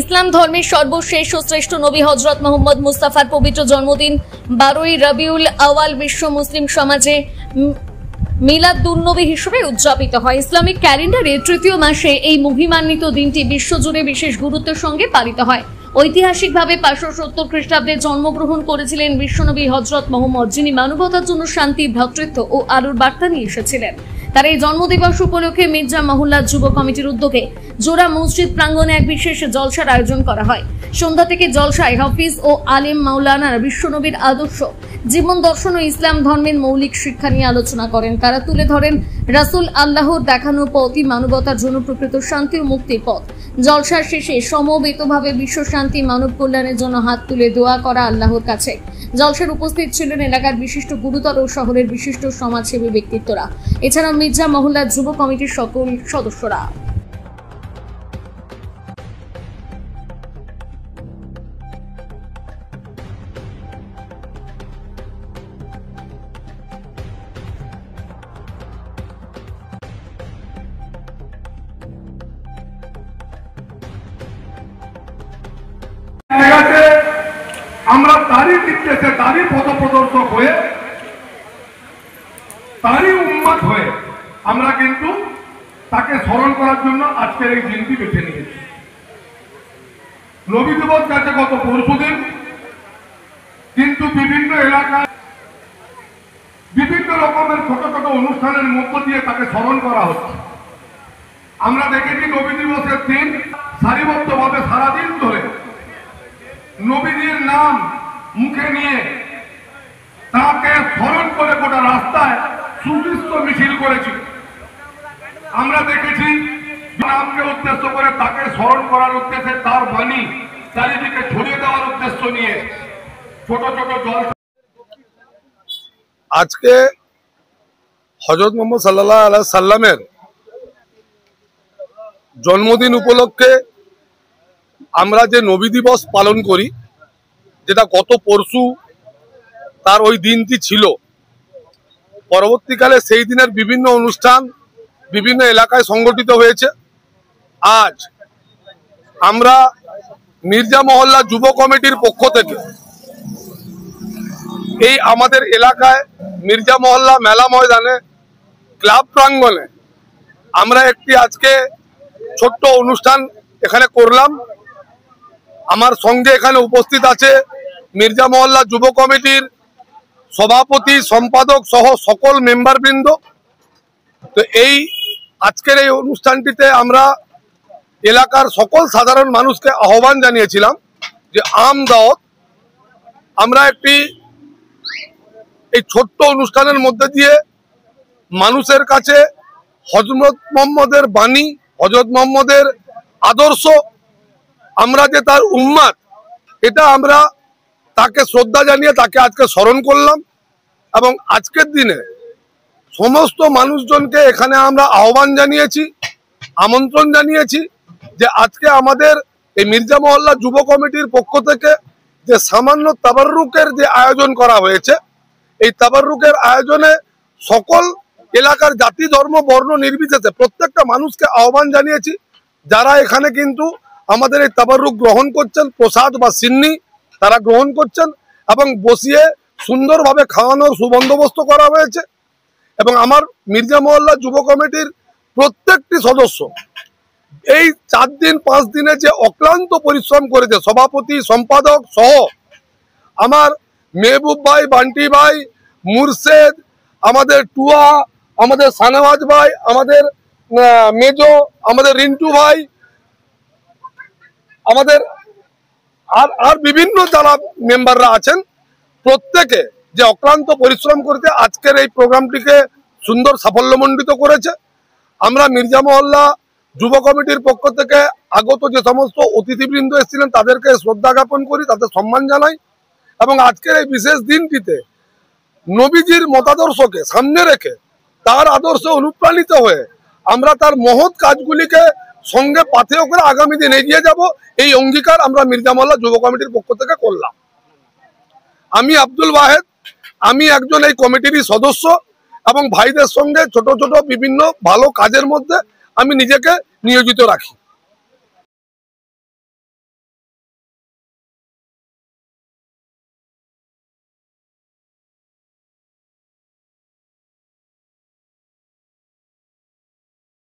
ইসলাম ধর্মের সর্বশেষ ও শ্রেষ্ঠ নবী হযরত মুহাম্মদ মুস্তাফার পবিত্র জন্মদিন 12ই রবিউল আওয়াল বিশ্ব মুসলিম সমাজে মিলাদুন্নবী হিসেবে উদযাপিত হয়। ইসলামিক ক্যালেন্ডারে তৃতীয় মাসে এই মহিমান্বিত দিনটি বিশ্বজুড়ে বিশেষ গুরুত্বের সঙ্গে পালিত হয়। ঐতিহাসিকভাবে 570 খ্রিস্টাব্দে জন্মগ্রহণ করেছিলেন বিশ্বনবী হযরত মুহাম্মদ, যিনি মানবতার জন্য শান্তি, ভ্রাতৃত্ব ও আলোর বার্তা নিয়ে এসেছিলেন। তার এই জন্মদিবস উপলক্ষে মির্জা মহল্লা যুব কমিটির উদ্যোগে জোড়া মসজিদ প্রাঙ্গণে এক বিশেষ জলসার আয়োজন করা হয়। সন্ধ্যা থেকে জলসায় হাফিজ ও আলেম মাওলানার বিশ্বনবীর আদর্শ, জীবন দর্শন ও ইসলাম ধর্মের মৌলিক শিক্ষা নিয়ে আলোচনা করেন। তারা তুলে ধরেন রাসূল আল্লাহর দেখানো পথই মানবতার জন্য প্রকৃত শান্তি ও মুক্তির পথ। জলসার শেষে সমবেতভাবে বিশ্ব শান্তি, মানব কল্যাণের জন্য হাত তুলে দোয়া করা আল্লাহর কাছে। জলসার উপস্থিত ছিলেন এলাকার বিশিষ্ট গুরুতর ও শহরের বিশিষ্ট সমাজসেবী ব্যক্তিত্বরা, এছাড়াও মির্জা মহল্লা যুব কমিটির সকল সদস্যরা। আমরা তারই নির্দেশে, তারই পথপ্রদর্শক হয়ে, তারই উম্মত হয়ে আমরা কিন্তু তাকে স্মরণ করার জন্য আজকের এই দিনটি বেছে নিয়েছি। নবী দিবস গেছে গত পরশুদিন, কিন্তু বিভিন্ন এলাকায় বিভিন্ন রকমের ছোট ছোট অনুষ্ঠানের মধ্য দিয়ে তাকে স্মরণ করা হচ্ছে। আমরা দেখেছি নবী দিবসের দিন সারিবদ্ধভাবে সারাদিন ধরে নবীজির নাম মুখে নিয়ে তাকে স্মরণ করে গোটা রাস্তায় সুদৃশ্য মিছিল করেছি। আমরা দেখেছি নামকে উদ্দেশ্য করে তাকে স্মরণ করার উদ্দেশ্যে তার বাণী চারিদিকে ছড়িয়ে দেওয়ার উদ্দেশ্য নিয়ে ছোট ছোট জল। আজকে হযরত মুহাম্মদ সাল্লাল্লাহু আলাইহি সাল্লামের জন্মদিন উপলক্ষে আমরা যে নবী দিবস পালন করি, যেটা গত পরশু তার ওই দিনটি ছিল, পরবর্তীকালে সেই দিনের বিভিন্ন অনুষ্ঠান বিভিন্ন এলাকায় সংগঠিত হয়েছে। আজ আমরা মির্জা মহল্লা যুব কমিটির পক্ষ থেকে এই আমাদের এলাকায় মির্জা মহল্লা মেলা ময়দানে ক্লাব প্রাঙ্গণে আমরা একটি আজকে ছোট্ট অনুষ্ঠান এখানে করলাম। আমার সঙ্গে এখানে উপস্থিত আছে মির্জা মহল্লা যুব কমিটির সভাপতি, সম্পাদক সহ সকল মেম্বারবৃন্দ। তো এই আজকের এই অনুষ্ঠানটিতে আমরা এলাকার সকল সাধারণ মানুষকে আহ্বান জানিয়েছিলাম যে আম দাওয়াত, আমরা একটি এই ছোট্ট অনুষ্ঠানের মধ্যে দিয়ে মানুষের কাছে হযরত মুহাম্মদের বাণী, হযরত মুহাম্মদের আদর্শ, আমরা যে তার উম্মত, এটা আমরা তাকে শ্রদ্ধা জানিয়ে তাকে আজকে স্মরণ করলাম। এবং আজকের দিনে সমস্ত মানুষজনকে এখানে আমরা আহ্বান জানিয়েছি, আমন্ত্রণ জানিয়েছি যে আজকে আমাদের এই মির্জা মহল্লা যুব কমিটির পক্ষ থেকে যে সামান্য তাবাররুকের যে আয়োজন করা হয়েছে, এই তাবাররুকের আয়োজনে সকল এলাকার জাতি, ধর্ম, বর্ণ নির্বিশেষে প্রত্যেকটা মানুষকে আহ্বান জানিয়েছি, যারা এখানে কিন্তু আমাদের এই তাবাররুক গ্রহণ করছেন, প্রসাদ বা সিন্নি তারা গ্রহণ করছেন এবং বসিয়ে সুন্দরভাবে খাওয়ানোর সুবন্দোবস্ত করা হয়েছে। এবং আমার মির্জা মহল্লা যুব কমিটির প্রত্যেকটি সদস্য এই 4 দিন 5 দিনে যে অক্লান্ত পরিশ্রম করেছে, সভাপতি, সম্পাদক সহ আমার মেহবুব ভাই, বান্টি ভাই, মুর্শেদ, আমাদের টুয়া, আমাদের সানাওয়াজ ভাই, আমাদের মেজো, আমাদের রিন্টু ভাই, আমাদের আর বিভিন্ন যারা মেম্বাররা আছেন, প্রত্যেকে যে অক্লান্ত পরিশ্রম করতে আজকের এই প্রোগ্রামটিকে সুন্দর সাফল্যমণ্ডিত করেছে। আমরা মির্জা মহল্লা যুব কমিটির পক্ষ থেকে আগত যে সমস্ত অতিথিবৃন্দ এসেছিলেন তাদেরকে শ্রদ্ধা জ্ঞাপন করি, তাদের সম্মান জানাই। এবং আজকের এই বিশেষ দিনটিতে নবীজির মতাদর্শকে সামনে রেখে তার আদর্শে অনুপ্রাণিত হয়ে আমরা তার মহৎ কাজগুলিকে সঙ্গে পাথেয় করে আগামী দিন এগিয়ে যাব, এই অঙ্গীকার আমরা মির্জা মহল্লা যুব কমিটির পক্ষ থেকে করলাম। আমি আব্দুল ওয়াহেদ, আমি একজন এই কমিটিরই সদস্য এবং ভাইদের সঙ্গে ছোট ছোট বিভিন্ন ভালো কাজের মধ্যে আমি নিজেকে নিয়োজিত রাখি।